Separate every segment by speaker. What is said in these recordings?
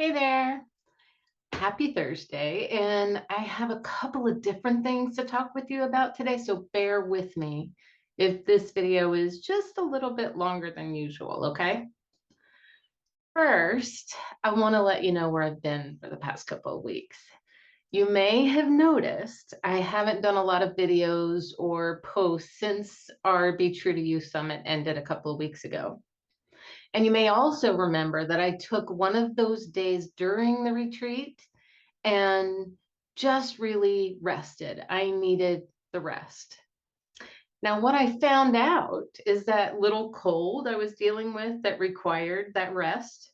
Speaker 1: Hey there. Happy Thursday. And I have a couple of different things to talk with you about today, so bear with me if this video is just a little bit longer than usual, okay? First, I want to let you know where I've been for the past couple of weeks. You may have noticed I haven't done a lot of videos or posts since our Be True to You Summit ended a couple of weeks ago. And you may also remember that I took one of those days during the retreat and just really rested. I needed the rest. Now, what I found out is that little cold I was dealing with that required that rest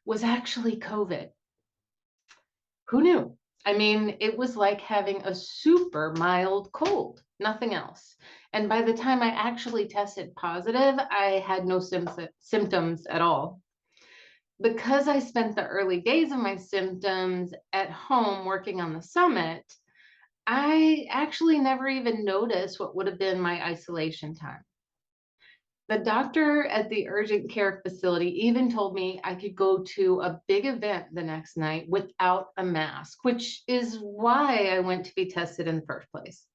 Speaker 1: was actually COVID. Who knew? I mean, it was like having a super mild cold, nothing else. And by the time I actually tested positive, I had no symptoms at all. Because I spent the early days of my symptoms at home working on the summit, I actually never even noticed what would have been my isolation time. The doctor at the urgent care facility even told me I could go to a big event the next night without a mask, which is why I went to be tested in the first place.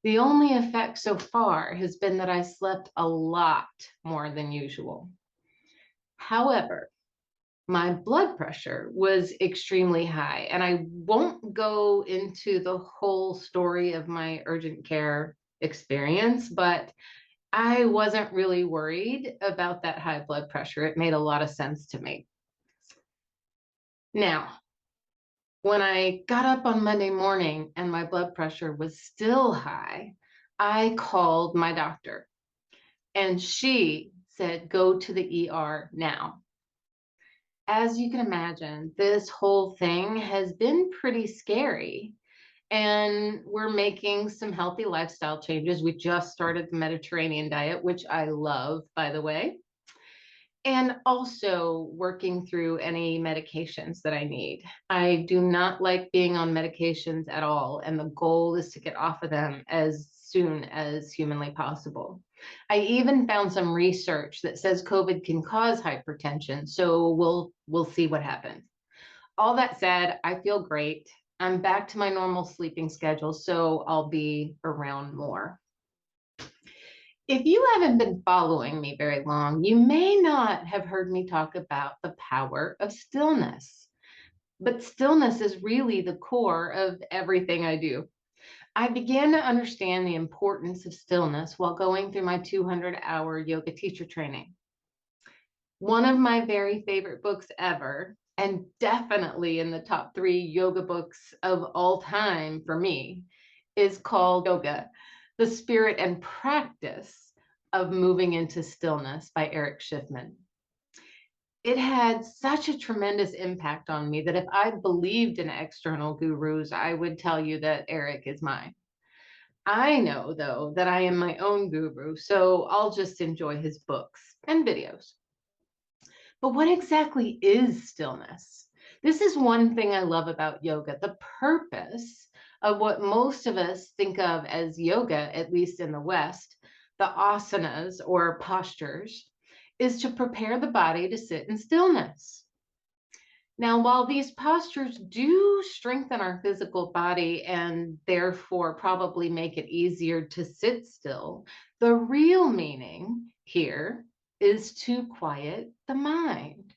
Speaker 1: The only effect so far has been that I slept a lot more than usual. However, my blood pressure was extremely high. And I won't go into the whole story of my urgent care experience, but I wasn't really worried about that high blood pressure. It made a lot of sense to me. Now, when I got up on Monday morning and my blood pressure was still high, I called my doctor and she said, go to the ER now. As you can imagine, this whole thing has been pretty scary. And we're making some healthy lifestyle changes. We just started the Mediterranean diet, which I love, by the way, and also working through any medications that I need. I do not like being on medications at all, and the goal is to get off of them as soon as humanly possible. I even found some research that says COVID can cause hypertension, so we'll see what happens. All that said, I feel great. I'm back to my normal sleeping schedule, so I'll be around more. If you haven't been following me very long, you may not have heard me talk about the power of stillness. But stillness is really the core of everything I do. I began to understand the importance of stillness while going through my 200-hour yoga teacher training. One of my very favorite books ever, and definitely in the top 3 yoga books of all time for me, is called Yoga, The Spirit and Practice of Moving into Stillness by Eric Schiffman. It had such a tremendous impact on me that if I believed in external gurus, I would tell you that Eric is mine. I know, though, that I am my own guru, so I'll just enjoy his books and videos. But what exactly is stillness? This is one thing I love about yoga. The purpose of what most of us think of as yoga, at least in the West, the asanas or postures, is to prepare the body to sit in stillness. Now, while these postures do strengthen our physical body and therefore probably make it easier to sit still, the real meaning here is to quiet the mind.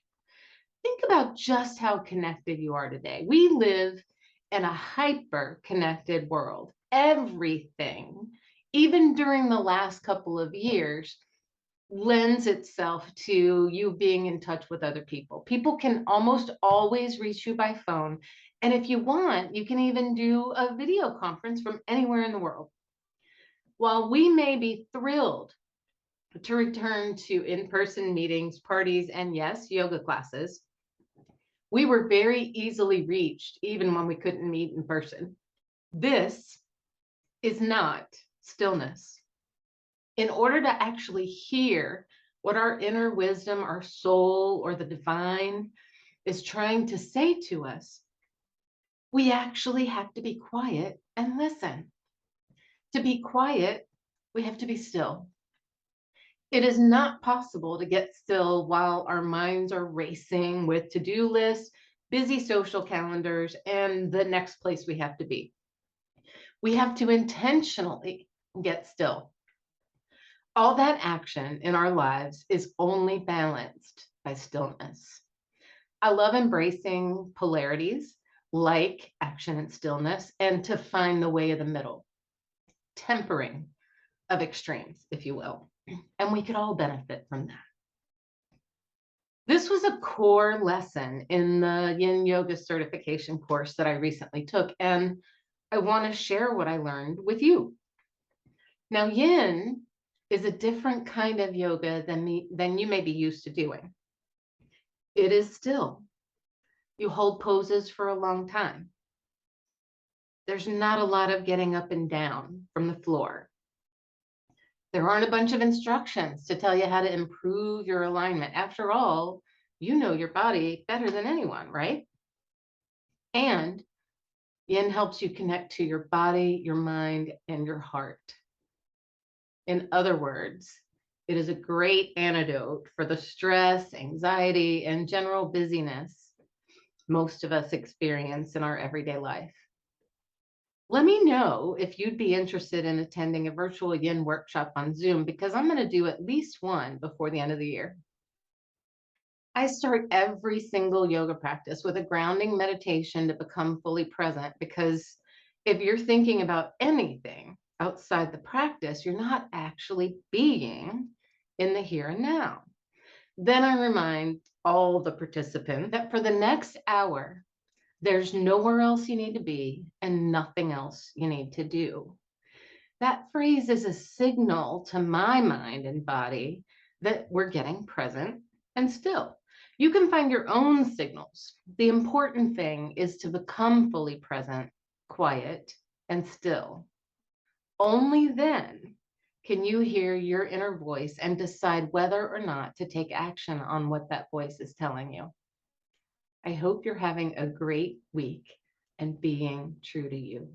Speaker 1: Think about just how connected you are today. We live in a hyper connected world. Everything, even during the last couple of years, lends itself to you being in touch with other people. People can almost always reach you by phone. And if you want, you can even do a video conference from anywhere in the world. While we may be thrilled to return to in-person meetings, parties, and yes, yoga classes, we were very easily reached even when we couldn't meet in person. This is not stillness. In order to actually hear what our inner wisdom, our soul, or the divine is trying to say to us, we actually have to be quiet and listen. To be quiet, we have to be still. It is not possible to get still while our minds are racing with to-do lists, busy social calendars, and the next place we have to be. We have to intentionally get still. All that action in our lives is only balanced by stillness. I love embracing polarities like action and stillness, and to find the way of the middle, tempering of extremes, if you will. And we could all benefit from that. This was a core lesson in the Yin Yoga certification course that I recently took, and I want to share what I learned with you. Now, Yin is a different kind of yoga than you may be used to doing. It is still. You hold poses for a long time. There's not a lot of getting up and down from the floor. There aren't a bunch of instructions to tell you how to improve your alignment. After all, you know your body better than anyone, right? And Yin helps you connect to your body, your mind, and your heart. In other words, it is a great antidote for the stress, anxiety, and general busyness most of us experience in our everyday life. Let me know if you'd be interested in attending a virtual Yin workshop on Zoom, because I'm going to do at least one before the end of the year. I start every single yoga practice with a grounding meditation to become fully present, because if you're thinking about anything outside the practice, you're not actually being in the here and now. Then I remind all the participants that for the next hour, there's nowhere else you need to be and nothing else you need to do. That phrase is a signal to my mind and body that we're getting present and still. You can find your own signals. The important thing is to become fully present, quiet, and still. Only then can you hear your inner voice and decide whether or not to take action on what that voice is telling you. I hope you're having a great week and being true to you.